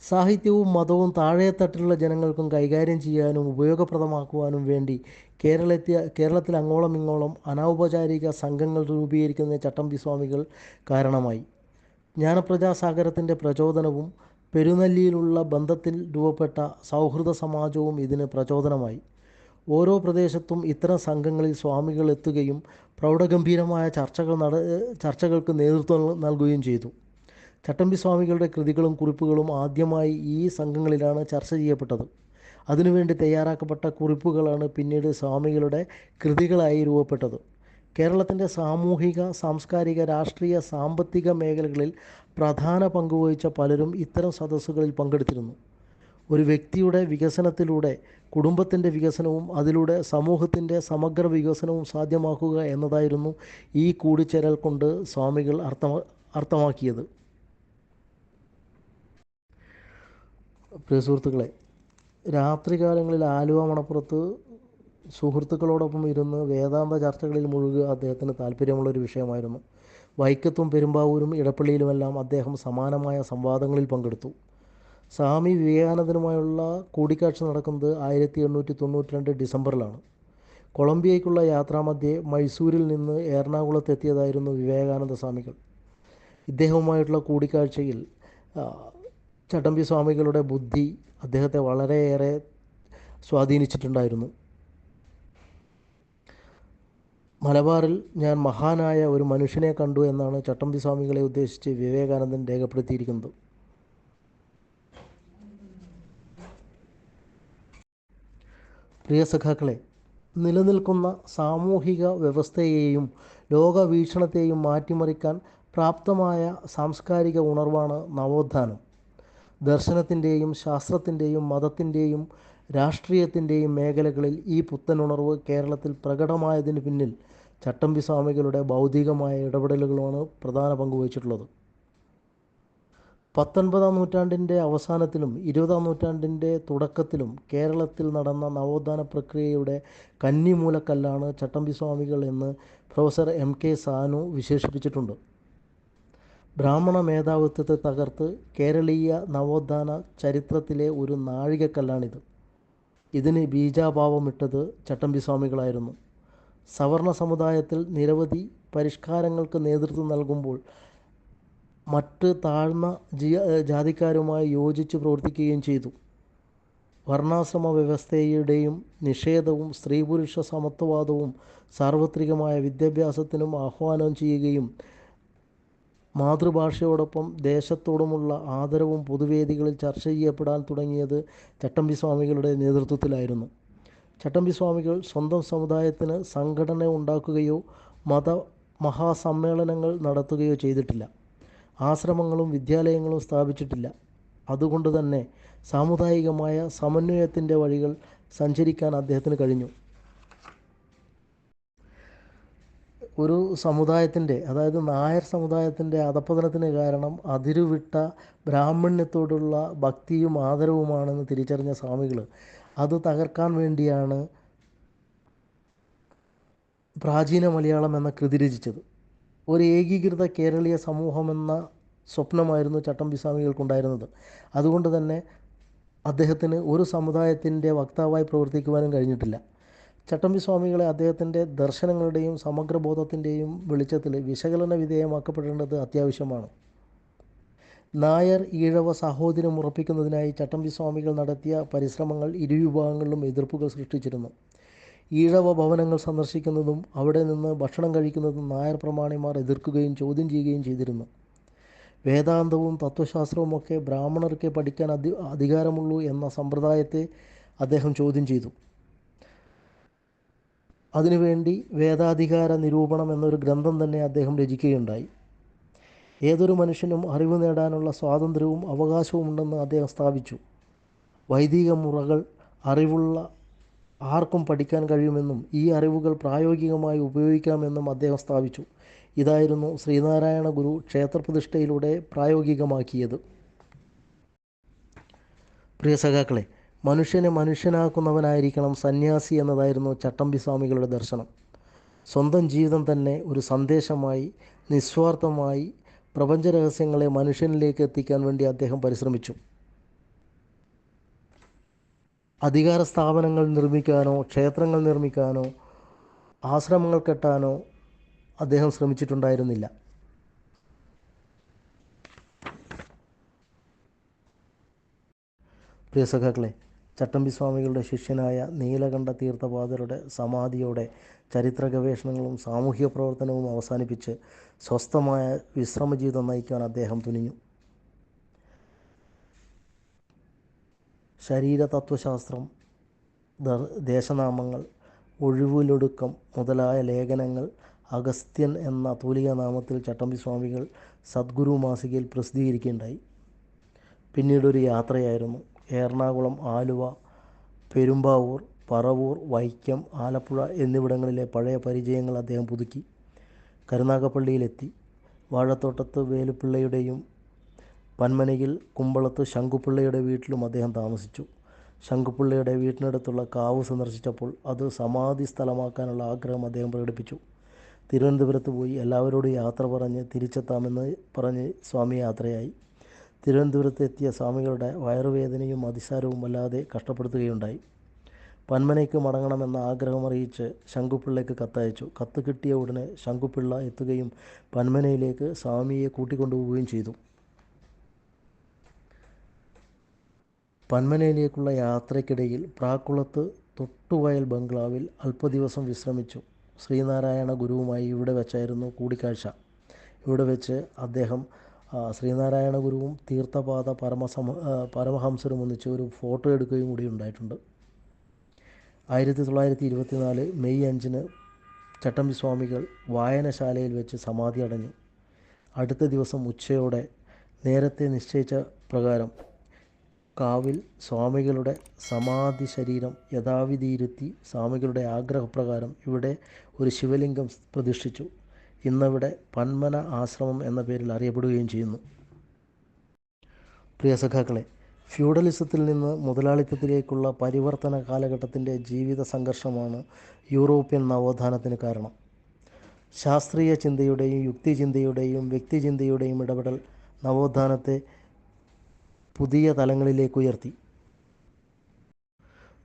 സാഹിത്യവും മതവും താഴെത്തട്ടിലുള്ള ജനങ്ങൾക്കും കൈകാര്യം ചെയ്യാനും ഉപയോഗപ്രദമാക്കുവാനും വേണ്ടി കേരളത്തിൽ അങ്ങോളം ഇങ്ങോളം അനൗപചാരിക സംഘങ്ങൾ രൂപീകരിക്കുന്ന ചട്ടമ്പി സ്വാമികൾ കാരണമായി. ജ്ഞാനപ്രജാസാഗരത്തിൻ്റെ പ്രചോദനവും പെരുനെല്ലിയിലുള്ള ബന്ധത്തിൽ രൂപപ്പെട്ട സൗഹൃദ സമാജവും ഇതിന് പ്രചോദനമായി. ഓരോ പ്രദേശത്തും ഇത്തരം സംഘങ്ങളിൽ സ്വാമികൾ എത്തുകയും പ്രൗഢഗംഭീരമായ ചർച്ചകൾക്ക് നേതൃത്വം നൽകുകയും ചെയ്തു. ചട്ടമ്പി സ്വാമികളുടെ കൃതികളും കുറിപ്പുകളും ആദ്യമായി ഈ സംഘങ്ങളിലാണ് ചർച്ച ചെയ്യപ്പെട്ടത്. അതിനുവേണ്ടി തയ്യാറാക്കപ്പെട്ട കുറിപ്പുകളാണ് പിന്നീട് സ്വാമികളുടെ കൃതികളായി രൂപപ്പെട്ടത്. കേരളത്തിൻ്റെ സാമൂഹിക, സാംസ്കാരിക, രാഷ്ട്രീയ, സാമ്പത്തിക മേഖലകളിൽ പ്രധാന പങ്കുവഹിച്ച പലരും ഇത്തരം സദസ്സുകളിൽ പങ്കെടുത്തിരുന്നു. ഒരു വ്യക്തിയുടെ വികസനത്തിലൂടെ കുടുംബത്തിൻ്റെ വികസനവും അതിലൂടെ സമൂഹത്തിൻ്റെ സമഗ്ര വികസനവും സാധ്യമാക്കുക എന്നതായിരുന്നു ഈ കൂടിച്ചേരൽ കൊണ്ട് സ്വാമികൾ അർത്ഥമാക്കിയത്. പ്രിയ സുഹൃത്തുക്കളെ, രാത്രികാലങ്ങളിൽ ആലുവ മണപ്പുറത്ത് സുഹൃത്തുക്കളോടൊപ്പം ഇരുന്ന് വേദാന്ത ചർച്ചകളിൽ മുഴുകുക അദ്ദേഹത്തിന് താല്പര്യമുള്ളൊരു വിഷയമായിരുന്നു. വൈക്കത്തും പെരുമ്പാവൂരും ഇടപ്പള്ളിയിലുമെല്ലാം അദ്ദേഹം സമാനമായ സംവാദങ്ങളിൽ പങ്കെടുത്തു. സ്വാമി വിവേകാനന്ദനുമായുള്ള കൂടിക്കാഴ്ച നടക്കുന്നത് 1892 ഡിസംബറിലാണ്. കൊളംബിയയ്ക്കുള്ള യാത്രാമധ്യേ മൈസൂരിൽ നിന്ന് എറണാകുളത്തെത്തിയതായിരുന്നു വിവേകാനന്ദ സ്വാമികൾ. ഇദ്ദേഹവുമായിട്ടുള്ള കൂടിക്കാഴ്ചയിൽ ചട്ടമ്പി സ്വാമികളുടെ ബുദ്ധി അദ്ദേഹത്തെ വളരെയേറെ സ്വാധീനിച്ചിട്ടുണ്ടായിരുന്നു. മലബാറിൽ ഞാൻ മഹാനായ ഒരു മനുഷ്യനെ കണ്ടു എന്നാണ് ചട്ടമ്പി സ്വാമികളെ ഉദ്ദേശിച്ച് വിവേകാനന്ദൻ രേഖപ്പെടുത്തിയിരിക്കുന്നത്. പ്രിയ സഖാക്കളെ, നിലനിൽക്കുന്ന സാമൂഹിക വ്യവസ്ഥയെയും ലോകവീക്ഷണത്തെയും മാറ്റിമറിക്കാൻ പ്രാപ്തമായ സാംസ്കാരിക ഉണർവാണ് നവോത്ഥാനം. ദർശനത്തിൻ്റെയും ശാസ്ത്രത്തിൻ്റെയും മതത്തിൻ്റെയും രാഷ്ട്രീയത്തിൻ്റെയും മേഖലകളിൽ ഈ പുത്തനുണർവ് കേരളത്തിൽ പ്രകടമായതിന് പിന്നിൽ ചട്ടമ്പി സ്വാമികളുടെ ബൗദ്ധികമായ ഇടപെടലുകളാണ് പ്രധാന പങ്കുവഹിച്ചിട്ടുള്ളത്. 19-ാം നൂറ്റാണ്ടിൻ്റെ അവസാനത്തിലും 20-ാം നൂറ്റാണ്ടിൻ്റെ തുടക്കത്തിലും കേരളത്തിൽ നടന്ന നവോത്ഥാന പ്രക്രിയയുടെ കന്നിമൂലക്കല്ലാണ് ചട്ടമ്പി സ്വാമികൾ എന്ന് പ്രൊഫസർ MK സാനു വിശേഷിപ്പിച്ചിട്ടുണ്ട്. ബ്രാഹ്മണ മേധാവിത്വത്തെ തകർത്ത് കേരളീയ നവോത്ഥാന ചരിത്രത്തിലെ ഒരു നാഴികക്കല്ലാണിത്. ഇതിന് ബീജാഭാവമിട്ടത് ചട്ടമ്പി സ്വാമികളായിരുന്നു. സവർണ സമുദായത്തിൽ നിരവധി പരിഷ്കാരങ്ങൾക്ക് നേതൃത്വം നൽകുമ്പോൾ മറ്റ് താഴ്ന്ന ജാതിക്കാരുമായി യോജിച്ച് പ്രവർത്തിക്കുകയും ചെയ്തു. വർണ്ണാശ്രമ വ്യവസ്ഥയുടെയും നിഷേധവും സ്ത്രീ പുരുഷ സമത്വവാദവും സാർവത്രികമായ വിദ്യാഭ്യാസത്തിനും ആഹ്വാനം ചെയ്യുകയും മാതൃഭാഷയോടൊപ്പം ദേശത്തോടുമുള്ള ആദരവും പൊതുവേദികളിൽ ചർച്ച ചെയ്യപ്പെടാൻ തുടങ്ങിയത് ചട്ടമ്പി സ്വാമികളുടെ നേതൃത്വത്തിലായിരുന്നു. ചട്ടമ്പി സ്വാമികൾ സ്വന്തം സമുദായത്തിന് സംഘടന ഉണ്ടാക്കുകയോ മഹാസമ്മേളനങ്ങൾ നടത്തുകയോ ചെയ്തിട്ടില്ല. ആശ്രമങ്ങളും വിദ്യാലയങ്ങളും സ്ഥാപിച്ചിട്ടില്ല. അതുകൊണ്ട് തന്നെ സാമുദായികമായ സമന്വയത്തിൻ്റെ വഴികൾ സഞ്ചരിക്കാൻ അദ്ദേഹത്തിന് കഴിഞ്ഞു. ഒരു സമുദായത്തിൻ്റെ, അതായത് നായർ സമുദായത്തിൻ്റെ അധപ്പതനത്തിന് കാരണം അതിരുവിട്ട ബ്രാഹ്മണ്യത്തോടുള്ള ഭക്തിയും ആദരവുമാണെന്ന് തിരിച്ചറിഞ്ഞ സ്വാമികൾ അത് തകർക്കാൻ വേണ്ടിയാണ് പ്രാചീന മലയാളം എന്ന കൃതി രചിച്ചത്. ഒരു ഏകീകൃത കേരളീയ സമൂഹമെന്ന സ്വപ്നമായിരുന്നു ചട്ടമ്പി സ്വാമികൾക്കുണ്ടായിരുന്നത്. അതുകൊണ്ട് തന്നെ അദ്ദേഹത്തിന് ഒരു സമുദായത്തിൻ്റെ വക്താവായി പ്രവർത്തിക്കുവാനും കഴിഞ്ഞിട്ടില്ല. ചട്ടമ്പി സ്വാമികളെ അദ്ദേഹത്തിൻ്റെ ദർശനങ്ങളുടെയും സമഗ്രബോധത്തിൻ്റെയും വെളിച്ചത്തിൽ വിശകലന വിധേയമാക്കപ്പെടേണ്ടത് അത്യാവശ്യമാണ്. നായർ ഈഴവ സാഹോദര്യം ഉറപ്പിക്കുന്നതിനായി ചട്ടമ്പി സ്വാമികൾ നടത്തിയ പരിശ്രമങ്ങൾ ഇരുവിഭാഗങ്ങളിലും എതിർപ്പുകൾ സൃഷ്ടിച്ചിരുന്നു. ഈഴവ ഭവനങ്ങൾ സന്ദർശിക്കുന്നതും അവിടെ നിന്ന് ഭക്ഷണം കഴിക്കുന്നതും നായർ പ്രമാണിമാർ എതിർക്കുകയും ചോദ്യം ചെയ്യുകയും ചെയ്തിരുന്നു. വേദാന്തവും തത്വശാസ്ത്രവുമൊക്കെ ബ്രാഹ്മണർക്ക് പഠിക്കാൻ അധികാരമുള്ളൂ എന്ന സമ്പ്രദായത്തെ അദ്ദേഹം ചോദ്യം ചെയ്തു. അതിനുവേണ്ടി വേദാധികാര നിരൂപണം എന്നൊരു ഗ്രന്ഥം തന്നെ അദ്ദേഹം രചിക്കുകയുണ്ടായി. ഏതൊരു മനുഷ്യനും അറിവ് നേടാനുള്ള സ്വാതന്ത്ര്യവും അവകാശവും ഉണ്ടെന്ന് അദ്ദേഹം സ്ഥാപിച്ചു. വൈദിക മുറകൾ അറിവുള്ള ആർക്കും പഠിക്കാൻ കഴിയുമെന്നും ഈ അറിവുകൾ പ്രായോഗികമായി ഉപയോഗിക്കാമെന്നും അദ്ദേഹം സ്ഥാപിച്ചു. ഇതായിരുന്നു ശ്രീനാരായണ ഗുരു ക്ഷേത്രപ്രതിഷ്ഠയിലൂടെ പ്രായോഗികമാക്കിയത്. പ്രിയ സഖാക്കളെ, മനുഷ്യനെ മനുഷ്യനാക്കുന്നവനായിരിക്കണം സന്യാസി എന്നതായിരുന്നു ചട്ടമ്പി സ്വാമികളുടെ ദർശനം. സ്വന്തം ജീവിതം തന്നെ ഒരു സന്ദേശമായി നിസ്വാർത്ഥമായി പ്രപഞ്ച രഹസ്യങ്ങളെ മനുഷ്യനിലേക്ക് എത്തിക്കാൻ വേണ്ടി അദ്ദേഹം പരിശ്രമിച്ചു. അധികാര സ്ഥാപനങ്ങൾ നിർമ്മിക്കാനോ ക്ഷേത്രങ്ങൾ നിർമ്മിക്കാനോ ആശ്രമങ്ങൾ കെട്ടാനോ അദ്ദേഹം ശ്രമിച്ചിട്ടുണ്ടായിരുന്നില്ല. പ്രിയ സഖാക്കളെ, ചട്ടമ്പി സ്വാമികളുടെ ശിഷ്യനായ നീലകണ്ഠ തീർത്ഥപാദരുടെ സമാധിയോടെ ചരിത്ര ഗവേഷണങ്ങളും സാമൂഹിക പ്രവർത്തനവും അവസാനിപ്പിച്ച് സ്വസ്ഥമായ വിശ്രമജീവിതം നയിക്കാൻ അദ്ദേഹം തുനിഞ്ഞു. ശരീരതത്വശാസ്ത്രം, ദേശനാമങ്ങൾ, ഒഴിവിലൊടുക്കം മുതലായ ലേഖനങ്ങൾ അഗസ്ത്യൻ എന്ന തൂലിക നാമത്തിൽ ചട്ടമ്പി സ്വാമികൾ സദ്ഗുരു മാസികയിൽ പ്രസിദ്ധീകരിക്കുകയുണ്ടായി. പിന്നീടൊരു യാത്രയായിരുന്നു. എറണാകുളം, ആലുവ, പെരുമ്പാവൂർ, പറവൂർ, വൈക്കം, ആലപ്പുഴ എന്നിവിടങ്ങളിലെ പഴയ പരിചയങ്ങൾ അദ്ദേഹം പുതുക്കി. കരുനാഗപ്പള്ളിയിലെത്തി. വാഴത്തോട്ടത്ത് വേലുപ്പിള്ളയുടെയും പന്മനയിൽ കുമ്പളത്ത് ശങ്കുപിള്ളയുടെ വീട്ടിലും അദ്ദേഹം താമസിച്ചു. ശങ്കുപിള്ളയുടെ വീട്ടിനടുത്തുള്ള കാവ് സന്ദർശിച്ചപ്പോൾ അത് സമാധി സ്ഥലമാക്കാനുള്ള ആഗ്രഹം അദ്ദേഹം പ്രകടിപ്പിച്ചു. തിരുവനന്തപുരത്ത് പോയി എല്ലാവരോടും യാത്ര പറഞ്ഞ് തിരിച്ചെത്താമെന്ന് പറഞ്ഞ് സ്വാമി യാത്രയായി. തിരുവനന്തപുരത്ത് എത്തിയ സ്വാമികളുടെ വയറുവേദനയും അതിസാരവും വല്ലാതെ കഷ്ടപ്പെടുത്തുകയുണ്ടായി. പന്മനയ്ക്ക് മടങ്ങണമെന്ന ആഗ്രഹമറിയിച്ച് ശങ്കുപിള്ളയ്ക്ക് കത്തയച്ചു. കത്ത് കിട്ടിയ ഉടനെ ശങ്കുപിള്ള എത്തുകയും പന്മനയിലേക്ക് സ്വാമിയെ കൂട്ടിക്കൊണ്ടുപോവുകയും ചെയ്തു. പന്മനയിലേക്കുള്ള യാത്രയ്ക്കിടയിൽ പ്രാക്കുളത്ത് തൊട്ടുവയൽ ബംഗ്ലാവിൽ അല്പദിവസം വിശ്രമിച്ചു. ശ്രീനാരായണ ഗുരുവുമായി ഇവിടെ വെച്ചായിരുന്നു കൂടിക്കാഴ്ച. ഇവിടെ വെച്ച് അദ്ദേഹം ശ്രീനാരായണ ഗുരുവും തീർത്ഥപാദ പരമഹംസരും ഒന്നിച്ച് ഒരു ഫോട്ടോ എടുക്കുകയും കൂടി ഉണ്ടായിട്ടുണ്ട്. 1924 മെയ് 5 ചട്ടമ്പി സ്വാമികൾ വായനശാലയിൽ വെച്ച് സമാധി അടഞ്ഞു. അടുത്ത ദിവസം ഉച്ചയോടെ നേരത്തെ നിശ്ചയിച്ച പ്രകാരം കാവിൽ സ്വാമികളുടെ സമാധി ശരീരം യഥാവിധിയിരുത്തി സ്വാമികളുടെ ആഗ്രഹപ്രകാരം ഇവിടെ ഒരു ശിവലിംഗം പ്രതിഷ്ഠിച്ചു. ഇന്നവിടെ പന്മന ആശ്രമം എന്ന പേരിൽ അറിയപ്പെടുകയും ചെയ്യുന്നു. പ്രിയ സഖാക്കളെ, ഫ്യൂഡലിസത്തിൽ നിന്ന് മുതലാളിത്തത്തിലേക്കുള്ള പരിവർത്തന കാലഘട്ടത്തിൻ്റെ ജീവിത സംഘർഷമാണ് യൂറോപ്യൻ നവോത്ഥാനത്തിന് കാരണം. ശാസ്ത്രീയ ചിന്തയുടെയും യുക്തിചിന്തയുടെയും വ്യക്തിചിന്തയുടെയും ഇടപെടൽ നവോത്ഥാനത്തെ പുതിയ തലങ്ങളിലേക്ക് ഉയർത്തി.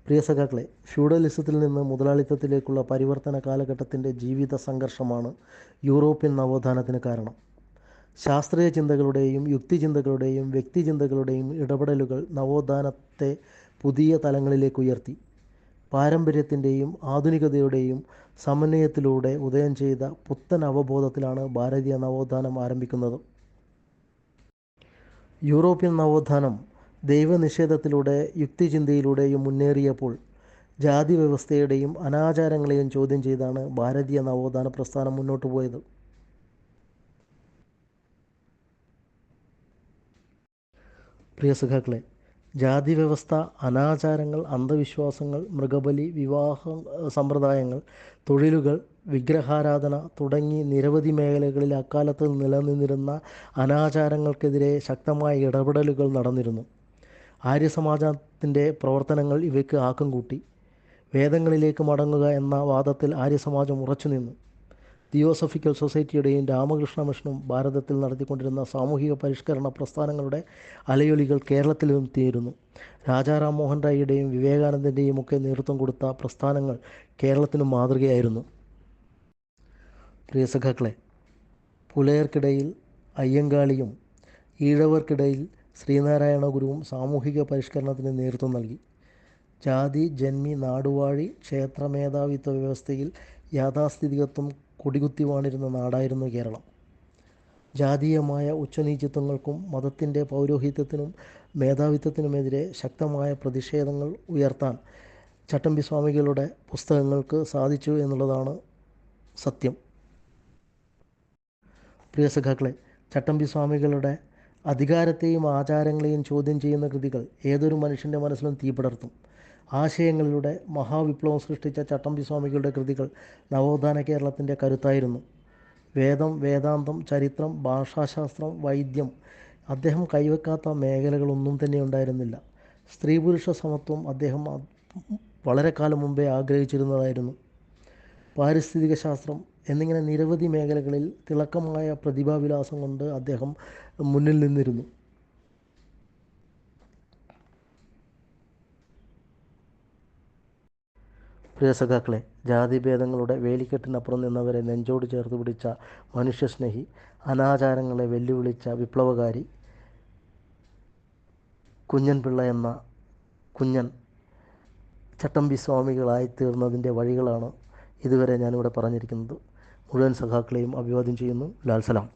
പ്രിയ സഖാക്കളെ, ഫ്യൂഡലിസത്തിൽ നിന്ന് മുതലാളിത്തത്തിലേക്കുള്ള പരിവർത്തന കാലഘട്ടത്തിൻ്റെ ജീവിത സംഘർഷമാണ് യൂറോപ്യൻ നവോത്ഥാനത്തിന് കാരണം. ശാസ്ത്രീയ ചിന്തകളുടെയും യുക്തിചിന്തകളുടെയും വ്യക്തിചിന്തകളുടെയും ഇടപെടലുകൾ നവോത്ഥാനത്തെ പുതിയ തലങ്ങളിലേക്ക് ഉയർത്തി. പാരമ്പര്യത്തിൻ്റെയും ആധുനികതയുടെയും സമന്വയത്തിലൂടെ ഉദയം ചെയ്ത പുത്തൻ അവബോധത്തിലാണ് ഭാരതീയ നവോത്ഥാനം ആരംഭിക്കുന്നത്. യൂറോപ്യൻ നവോത്ഥാനം ദൈവനിഷേധത്തിലൂടെ യുക്തിചിന്തയിലൂടെയും മുന്നേറിയപ്പോൾ ജാതി വ്യവസ്ഥയുടെയും അനാചാരങ്ങളെയും ചോദ്യം ചെയ്താണ് ഭാരതീയ നവോത്ഥാന പ്രസ്ഥാനം മുന്നോട്ട് പോയത്. പ്രിയ സഖാക്കളെ, ജാതി വ്യവസ്ഥ, അനാചാരങ്ങൾ, അന്ധവിശ്വാസങ്ങൾ, മൃഗബലി, വിവാഹ സമ്പ്രദായങ്ങൾ, തൊഴിലുകൾ, വിഗ്രഹാരാധന തുടങ്ങി നിരവധി മേഖലകളിൽ അക്കാലത്ത് നിലനിന്നിരുന്ന അനാചാരങ്ങൾക്കെതിരെ ശക്തമായ ഇടപെടലുകൾ നടന്നിരുന്നു. ആര്യസമാജത്തിൻ്റെ പ്രവർത്തനങ്ങൾ ഇവയ്ക്ക് ആക്കം കൂട്ടി. വേദങ്ങളിലേക്ക് മടങ്ങുക എന്ന വാദത്തിൽ ആര്യസമാജം ഉറച്ചുനിന്നു. തിയോസഫിക്കൽ സൊസൈറ്റിയുടെയും രാമകൃഷ്ണ മിഷനും ഭാരതത്തിൽ നടത്തിക്കൊണ്ടിരുന്ന സാമൂഹിക പരിഷ്കരണ പ്രസ്ഥാനങ്ങളുടെ അലയൊലികൾ കേരളത്തിലും എത്തിയിരുന്നു. രാജാറാം മോഹൻ റായിയുടെയും വിവേകാനന്ദൻ്റെയും ഒക്കെ നേതൃത്വം കൊടുത്ത പ്രസ്ഥാനങ്ങൾ കേരളത്തിന് മാതൃകയായിരുന്നു. പ്രിയ സഖാക്കളെ, പുലയർക്കിടയിൽ അയ്യങ്കാളിയും ഈഴവർക്കിടയിൽ ശ്രീനാരായണ ഗുരുവും സാമൂഹിക പരിഷ്കരണത്തിന് നേതൃത്വം നൽകി. ജാതി, ജന്മി, നാടുവാഴി, ക്ഷേത്ര മേധാവിത്വ വ്യവസ്ഥയിൽ യാഥാസ്ഥിതികത്വം കൊടികുത്തി വാണിരുന്ന നാടായിരുന്നു കേരളം. ജാതീയമായ ഉച്ചനീചത്വങ്ങൾക്കും മതത്തിൻ്റെ പൗരോഹിത്യത്തിനും മേധാവിത്വത്തിനുമെതിരെ ശക്തമായ പ്രതിഷേധങ്ങൾ ഉയർത്താൻ ചട്ടമ്പി സ്വാമികളുടെ പുസ്തകങ്ങൾക്ക് സാധിച്ചു എന്നുള്ളതാണ് സത്യം. പ്രിയ സഖാക്കളെ, ചട്ടമ്പി സ്വാമികളുടെ അധികാരത്തെയും ആചാരങ്ങളെയും ചോദ്യം ചെയ്യുന്ന കൃതികൾ ഏതൊരു മനുഷ്യൻ്റെ മനസ്സിലും തീപടർത്തും. ആശയങ്ങളിലൂടെ മഹാവിപ്ലവം സൃഷ്ടിച്ച ചട്ടമ്പി സ്വാമികളുടെ കൃതികൾ നവോത്ഥാന കേരളത്തിൻ്റെ കരുത്തായിരുന്നു. വേദം, വേദാന്തം, ചരിത്രം, ഭാഷാശാസ്ത്രം, വൈദ്യം, അദ്ദേഹം കൈവെക്കാത്ത മേഖലകളൊന്നും തന്നെ ഉണ്ടായിരുന്നില്ല. സ്ത്രീ പുരുഷ സമത്വം അദ്ദേഹം വളരെ കാലം മുമ്പേ ആഗ്രഹിച്ചിരുന്നതായിരുന്നു. പാരിസ്ഥിതിക ശാസ്ത്രം എന്നിങ്ങനെ നിരവധി മേഖലകളിൽ തിളക്കമായ പ്രതിഭാവിലാസം കൊണ്ട് അദ്ദേഹം മുന്നിൽ നിന്നിരുന്നു. പ്രിയ സഖാക്കളെ, ജാതിഭേദങ്ങളുടെ വേലിക്കെട്ടിനപ്പുറം നിന്നവരെ നെഞ്ചോട് ചേർത്ത് പിടിച്ച മനുഷ്യസ്നേഹി, അനാചാരങ്ങളെ വെല്ലുവിളിച്ച വിപ്ലവകാരി കുഞ്ഞൻ പിള്ള എന്ന കുഞ്ഞൻ ചട്ടമ്പി സ്വാമികളായി തീർന്നതിൻ്റെ വഴികളാണ് ഇതുവരെ ഞാനിവിടെ പറഞ്ഞിരിക്കുന്നത്. മുഴുവൻ സഖാക്കളെയും അഭിവാദ്യം ചെയ്യുന്നു. ലാൽ സലാം.